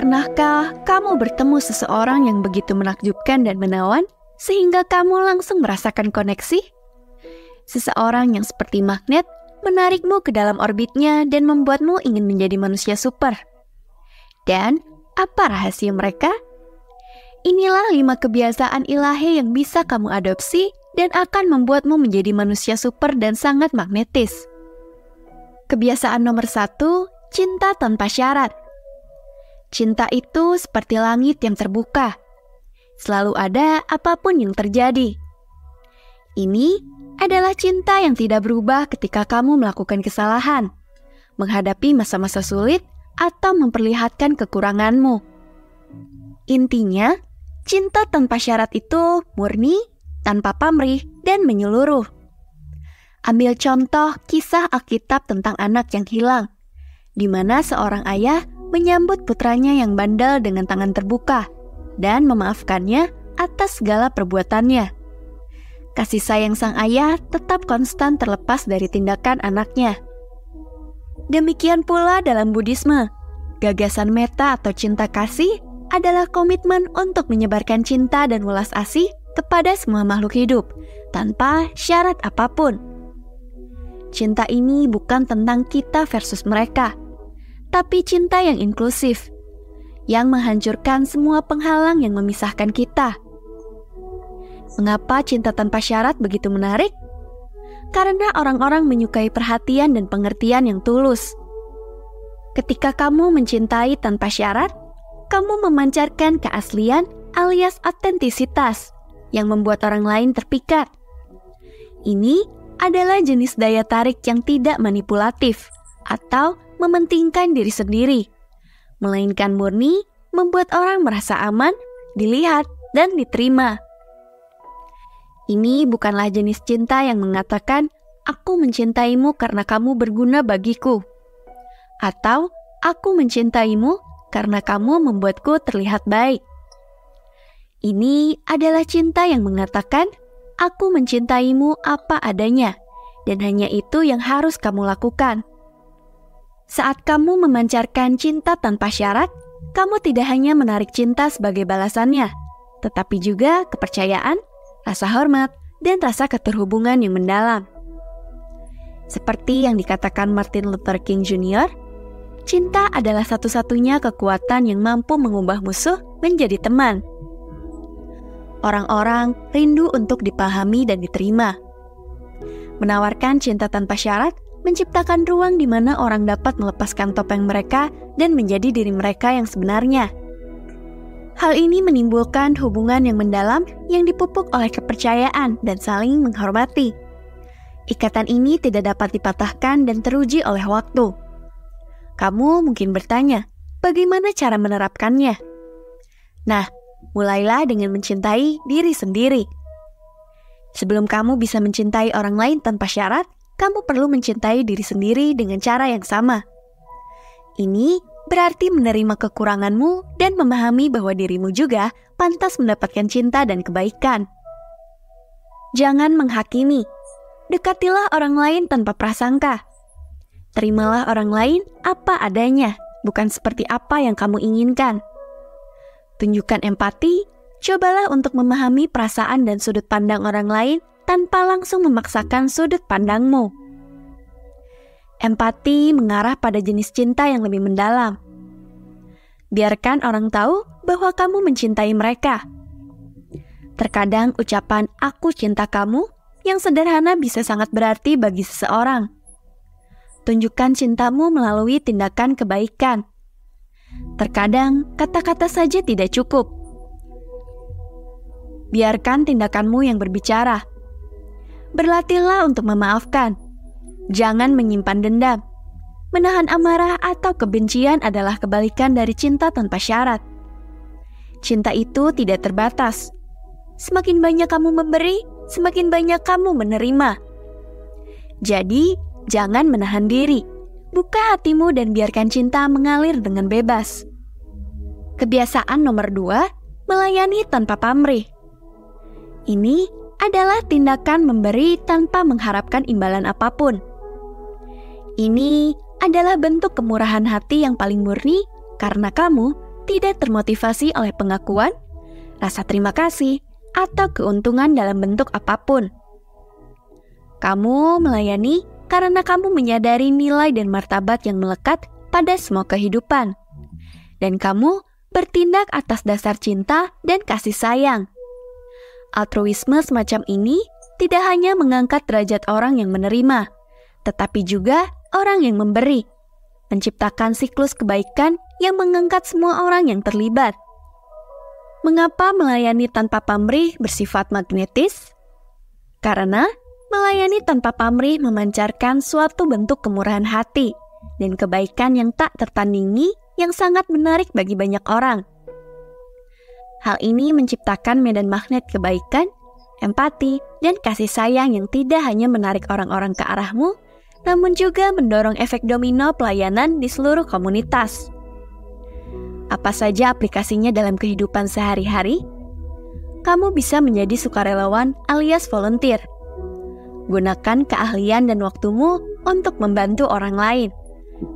Pernahkah kamu bertemu seseorang yang begitu menakjubkan dan menawan sehingga kamu langsung merasakan koneksi? Seseorang yang seperti magnet menarikmu ke dalam orbitnya dan membuatmu ingin menjadi manusia super. Dan apa rahasia mereka? Inilah 5 kebiasaan ilahi yang bisa kamu adopsi dan akan membuatmu menjadi manusia super dan sangat magnetis. Kebiasaan nomor 1, cinta tanpa syarat. Cinta itu seperti langit yang terbuka. Selalu ada apapun yang terjadi. Ini adalah cinta yang tidak berubah ketika kamu melakukan kesalahan, menghadapi masa-masa sulit, atau memperlihatkan kekuranganmu. Intinya, cinta tanpa syarat itu murni, tanpa pamrih, dan menyeluruh. Ambil contoh kisah Alkitab tentang anak yang hilang, di mana seorang ayah menyambut putranya yang bandel dengan tangan terbuka dan memaafkannya atas segala perbuatannya. Kasih sayang sang ayah tetap konstan terlepas dari tindakan anaknya. Demikian pula dalam Buddhisme, gagasan metta atau cinta kasih adalah komitmen untuk menyebarkan cinta dan welas asih kepada semua makhluk hidup, tanpa syarat apapun. Cinta ini bukan tentang kita versus mereka, tapi cinta yang inklusif, yang menghancurkan semua penghalang yang memisahkan kita. Mengapa cinta tanpa syarat begitu menarik? Karena orang-orang menyukai perhatian dan pengertian yang tulus. Ketika kamu mencintai tanpa syarat, kamu memancarkan keaslian alias otentisitas yang membuat orang lain terpikat. Ini adalah jenis daya tarik yang tidak manipulatif atau mementingkan diri sendiri, melainkan murni membuat orang merasa aman, dilihat, dan diterima. Ini bukanlah jenis cinta yang mengatakan, "Aku mencintaimu karena kamu berguna bagiku," atau "Aku mencintaimu karena kamu membuatku terlihat baik." Ini adalah cinta yang mengatakan, "Aku mencintaimu apa adanya, dan hanya itu yang harus kamu lakukan." Saat kamu memancarkan cinta tanpa syarat, kamu tidak hanya menarik cinta sebagai balasannya, tetapi juga kepercayaan, rasa hormat, dan rasa keterhubungan yang mendalam. Seperti yang dikatakan Martin Luther King Jr., cinta adalah satu-satunya kekuatan yang mampu mengubah musuh menjadi teman. Orang-orang rindu untuk dipahami dan diterima. Menawarkan cinta tanpa syarat menciptakan ruang di mana orang dapat melepaskan topeng mereka dan menjadi diri mereka yang sebenarnya. Hal ini menimbulkan hubungan yang mendalam yang dipupuk oleh kepercayaan dan saling menghormati. Ikatan ini tidak dapat dipatahkan dan teruji oleh waktu. Kamu mungkin bertanya, bagaimana cara menerapkannya? Nah, mulailah dengan mencintai diri sendiri. Sebelum kamu bisa mencintai orang lain tanpa syarat, kamu perlu mencintai diri sendiri dengan cara yang sama. Ini berarti menerima kekuranganmu dan memahami bahwa dirimu juga pantas mendapatkan cinta dan kebaikan. Jangan menghakimi. Dekatilah orang lain tanpa prasangka. Terimalah orang lain apa adanya, bukan seperti apa yang kamu inginkan. Tunjukkan empati, cobalah untuk memahami perasaan dan sudut pandang orang lain tanpa langsung memaksakan sudut pandangmu. Empati mengarah pada jenis cinta yang lebih mendalam. Biarkan orang tahu bahwa kamu mencintai mereka. Terkadang ucapan "aku cinta kamu" yang sederhana bisa sangat berarti bagi seseorang. Tunjukkan cintamu melalui tindakan kebaikan. Terkadang kata-kata saja tidak cukup. Biarkan tindakanmu yang berbicara. Berlatihlah untuk memaafkan. Jangan menyimpan dendam. Menahan amarah atau kebencian adalah kebalikan dari cinta tanpa syarat. Cinta itu tidak terbatas. Semakin banyak kamu memberi, semakin banyak kamu menerima. Jadi, jangan menahan diri. Buka hatimu dan biarkan cinta mengalir dengan bebas. Kebiasaan nomor 2, melayani tanpa pamrih. Ini adalah tindakan memberi tanpa mengharapkan imbalan apapun. Ini adalah bentuk kemurahan hati yang paling murni karena kamu tidak termotivasi oleh pengakuan, rasa terima kasih, atau keuntungan dalam bentuk apapun. Kamu melayani karena kamu menyadari nilai dan martabat yang melekat pada semua kehidupan. Dan kamu bertindak atas dasar cinta dan kasih sayang. Altruisme semacam ini tidak hanya mengangkat derajat orang yang menerima, tetapi juga orang yang memberi, menciptakan siklus kebaikan yang mengangkat semua orang yang terlibat. Mengapa melayani tanpa pamrih bersifat magnetis? Karena melayani tanpa pamrih memancarkan suatu bentuk kemurahan hati dan kebaikan yang tak tertandingi yang sangat menarik bagi banyak orang. Hal ini menciptakan medan magnet kebaikan, empati, dan kasih sayang yang tidak hanya menarik orang-orang ke arahmu, namun juga mendorong efek domino pelayanan di seluruh komunitas. Apa saja aplikasinya dalam kehidupan sehari-hari? Kamu bisa menjadi sukarelawan alias volunteer. Gunakan keahlian dan waktumu untuk membantu orang lain,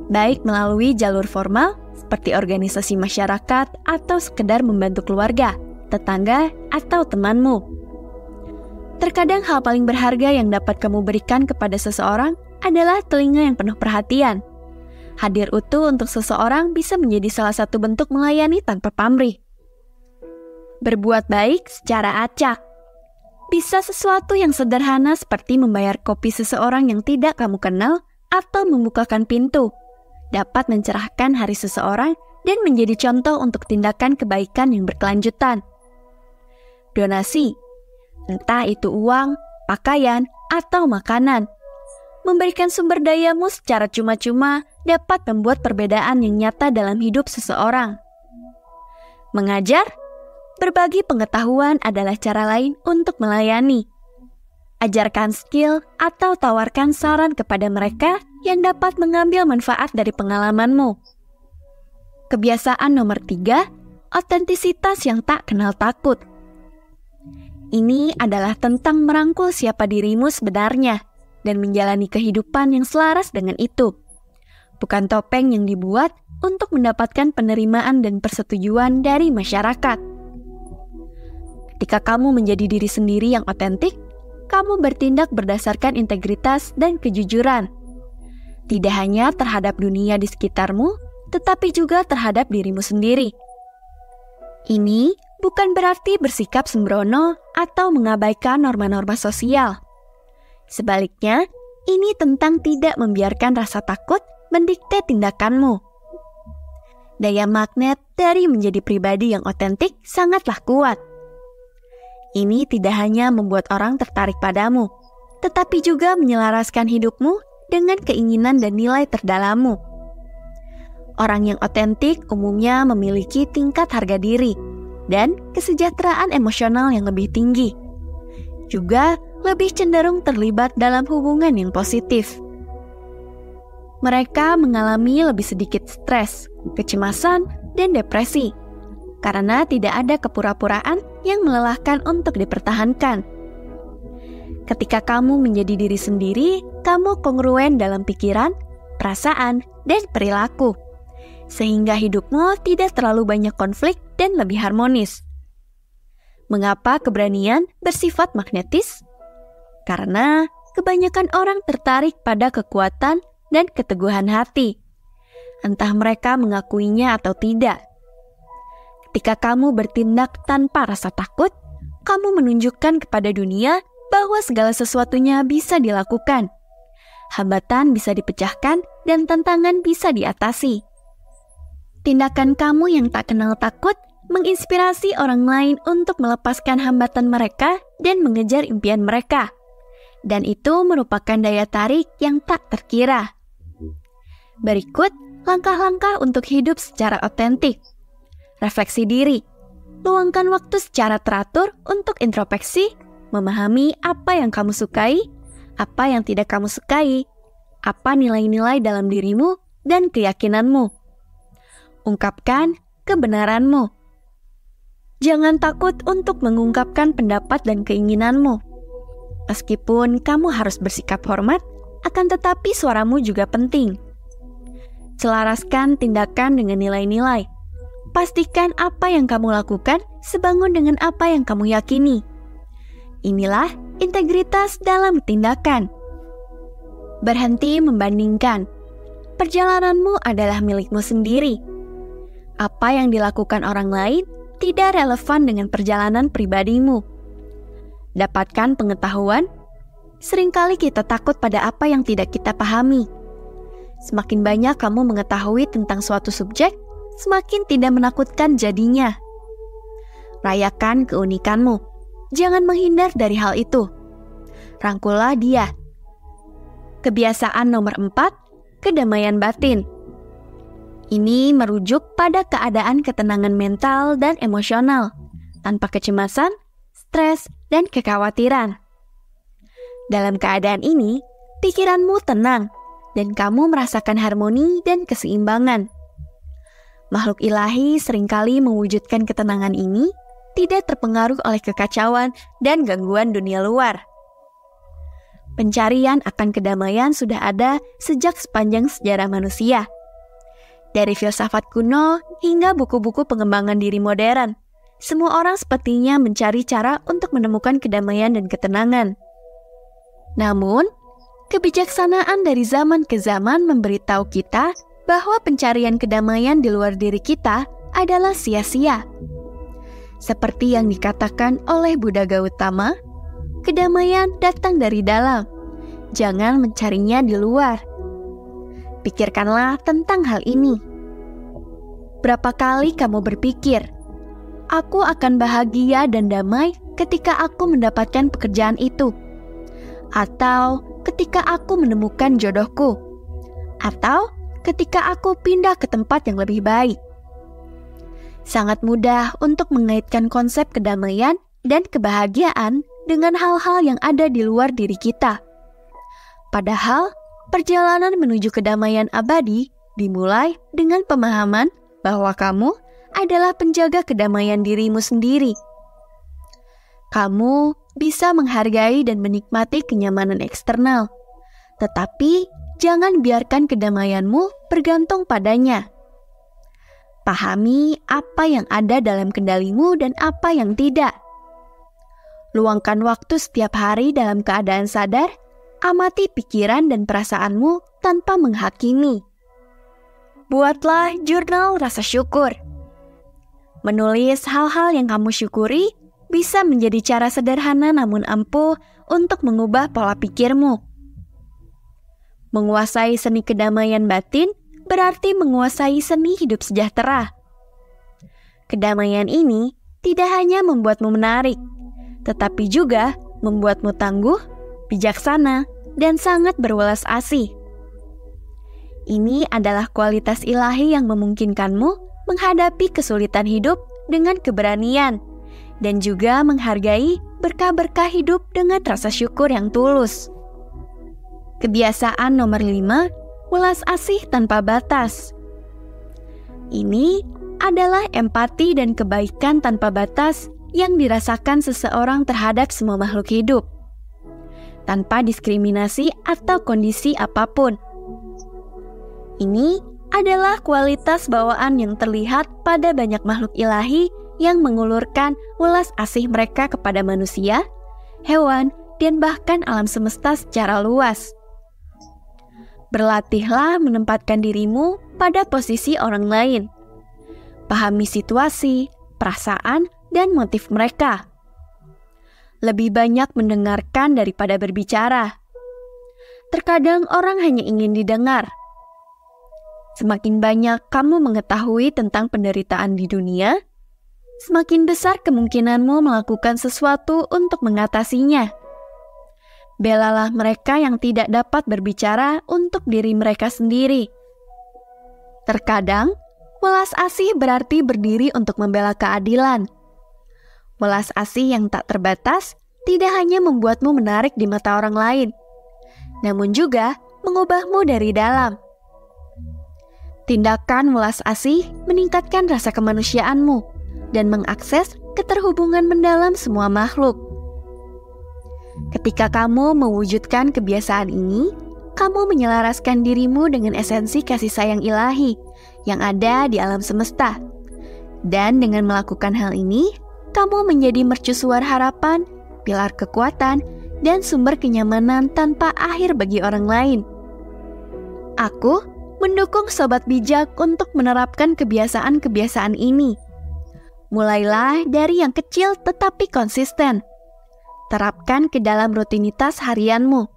baik melalui jalur formal seperti organisasi masyarakat atau sekedar membantu keluarga, tetangga, atau temanmu. Terkadang hal paling berharga yang dapat kamu berikan kepada seseorang adalah telinga yang penuh perhatian. Hadir utuh untuk seseorang bisa menjadi salah satu bentuk melayani tanpa pamrih. Berbuat baik secara acak. Bisa sesuatu yang sederhana seperti membayar kopi seseorang yang tidak kamu kenal atau membukakan pintu, dapat mencerahkan hari seseorang dan menjadi contoh untuk tindakan kebaikan yang berkelanjutan. Donasi, entah itu uang, pakaian, atau makanan. Memberikan sumber dayamu secara cuma-cuma dapat membuat perbedaan yang nyata dalam hidup seseorang. Mengajar, berbagi pengetahuan adalah cara lain untuk melayani. Ajarkan skill atau tawarkan saran kepada mereka yang dapat mengambil manfaat dari pengalamanmu. Kebiasaan nomor 3, otentisitas yang tak kenal takut. Ini adalah tentang merangkul siapa dirimu sebenarnya dan menjalani kehidupan yang selaras dengan itu. Bukan topeng yang dibuat untuk mendapatkan penerimaan dan persetujuan dari masyarakat. Ketika kamu menjadi diri sendiri yang otentik, kamu bertindak berdasarkan integritas dan kejujuran. Tidak hanya terhadap dunia di sekitarmu, tetapi juga terhadap dirimu sendiri. Ini bukan berarti bersikap sembrono atau mengabaikan norma-norma sosial. Sebaliknya, ini tentang tidak membiarkan rasa takut mendikte tindakanmu. Daya magnet dari menjadi pribadi yang otentik sangatlah kuat. Ini tidak hanya membuat orang tertarik padamu, tetapi juga menyelaraskan hidupmu dengan keinginan dan nilai terdalammu. Orang yang otentik umumnya memiliki tingkat harga diri dan kesejahteraan emosional yang lebih tinggi. Juga lebih cenderung terlibat dalam hubungan yang positif. Mereka mengalami lebih sedikit stres, kecemasan, dan depresi karena tidak ada kepura-puraan yang melelahkan untuk dipertahankan. Ketika kamu menjadi diri sendiri, kamu kongruen dalam pikiran, perasaan, dan perilaku, sehingga hidupmu tidak terlalu banyak konflik dan lebih harmonis. Mengapa keberanian bersifat magnetis? Karena kebanyakan orang tertarik pada kekuatan dan keteguhan hati, entah mereka mengakuinya atau tidak. Ketika kamu bertindak tanpa rasa takut, kamu menunjukkan kepada dunia bahwa segala sesuatunya bisa dilakukan. Hambatan bisa dipecahkan dan tantangan bisa diatasi. Tindakan kamu yang tak kenal takut menginspirasi orang lain untuk melepaskan hambatan mereka dan mengejar impian mereka. Dan itu merupakan daya tarik yang tak terkira. Berikut langkah-langkah untuk hidup secara otentik. Refleksi diri. Luangkan waktu secara teratur untuk introspeksi, memahami apa yang kamu sukai, apa yang tidak kamu sukai, apa nilai-nilai dalam dirimu dan keyakinanmu. Ungkapkan kebenaranmu. Jangan takut untuk mengungkapkan pendapat dan keinginanmu. Meskipun kamu harus bersikap hormat, akan tetapi suaramu juga penting. Selaraskan tindakan dengan nilai-nilai. pastikan apa yang kamu lakukan sebangun dengan apa yang kamu yakini. Inilah integritas dalam tindakan. Berhenti membandingkan. Perjalananmu adalah milikmu sendiri. Apa yang dilakukan orang lain tidak relevan dengan perjalanan pribadimu. Dapatkan pengetahuan. Seringkali kita takut pada apa yang tidak kita pahami. Semakin banyak kamu mengetahui tentang suatu subjek, semakin tidak menakutkan jadinya. Rayakan keunikanmu. Jangan menghindar dari hal itu. Rangkullah dia. Kebiasaan nomor 4, kedamaian batin. Ini merujuk pada keadaan ketenangan mental dan emosional, tanpa kecemasan, stres, dan kekhawatiran. Dalam keadaan ini, pikiranmu tenang, dan kamu merasakan harmoni dan keseimbangan. Makhluk ilahi seringkali mewujudkan ketenangan ini tidak terpengaruh oleh kekacauan dan gangguan dunia luar. Pencarian akan kedamaian sudah ada sejak sepanjang sejarah manusia. Dari filsafat kuno hingga buku-buku pengembangan diri modern, semua orang sepertinya mencari cara untuk menemukan kedamaian dan ketenangan. Namun, kebijaksanaan dari zaman ke zaman memberitahu kita bahwa pencarian kedamaian di luar diri kita adalah sia-sia. Seperti yang dikatakan oleh Buddha Gautama, kedamaian datang dari dalam. Jangan mencarinya di luar. Pikirkanlah tentang hal ini. Berapa kali kamu berpikir, aku akan bahagia dan damai ketika aku mendapatkan pekerjaan itu? Atau ketika aku menemukan jodohku? Atau ketika aku pindah ke tempat yang lebih baik? Sangat mudah untuk mengaitkan konsep kedamaian dan kebahagiaan dengan hal-hal yang ada di luar diri kita. Padahal, perjalanan menuju kedamaian abadi dimulai dengan pemahaman bahwa kamu adalah penjaga kedamaian dirimu sendiri. Kamu bisa menghargai dan menikmati kenyamanan eksternal, tetapi jangan biarkan kedamaianmu bergantung padanya. Pahami apa yang ada dalam kendalimu dan apa yang tidak. Luangkan waktu setiap hari dalam keadaan sadar, amati pikiran dan perasaanmu tanpa menghakimi. Buatlah jurnal rasa syukur. Menulis hal-hal yang kamu syukuri bisa menjadi cara sederhana namun ampuh untuk mengubah pola pikirmu. Menguasai seni kedamaian batin berarti menguasai seni hidup sejahtera. Kedamaian ini tidak hanya membuatmu menarik, tetapi juga membuatmu tangguh, bijaksana, dan sangat berwelas asih. Ini adalah kualitas ilahi yang memungkinkanmu menghadapi kesulitan hidup dengan keberanian, dan juga menghargai berkah-berkah hidup dengan rasa syukur yang tulus. Kebiasaan nomor 5, welas asih tanpa batas. Ini adalah empati dan kebaikan tanpa batas yang dirasakan seseorang terhadap semua makhluk hidup, tanpa diskriminasi atau kondisi apapun. Ini adalah kualitas bawaan yang terlihat pada banyak makhluk ilahi yang mengulurkan welas asih mereka kepada manusia, hewan, dan bahkan alam semesta secara luas. Berlatihlah menempatkan dirimu pada posisi orang lain. Pahami situasi, perasaan, dan motif mereka. Lebih banyak mendengarkan daripada berbicara. Terkadang orang hanya ingin didengar. Semakin banyak kamu mengetahui tentang penderitaan di dunia, semakin besar kemungkinanmu melakukan sesuatu untuk mengatasinya. Belalah mereka yang tidak dapat berbicara untuk diri mereka sendiri. Terkadang, welas asih berarti berdiri untuk membela keadilan. Welas asih yang tak terbatas tidak hanya membuatmu menarik di mata orang lain, namun juga mengubahmu dari dalam. Tindakan welas asih meningkatkan rasa kemanusiaanmu dan mengakses keterhubungan mendalam semua makhluk. Ketika kamu mewujudkan kebiasaan ini, kamu menyelaraskan dirimu dengan esensi kasih sayang ilahi yang ada di alam semesta. Dan dengan melakukan hal ini, kamu menjadi mercusuar harapan, pilar kekuatan, dan sumber kenyamanan tanpa akhir bagi orang lain. Aku mendukung Sobat Bijak untuk menerapkan kebiasaan-kebiasaan ini. Mulailah dari yang kecil tetapi konsisten. Terapkan ke dalam rutinitas harianmu.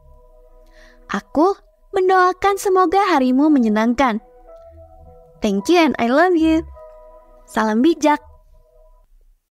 Aku mendoakan semoga harimu menyenangkan. Thank you and I love you. Salam bijak.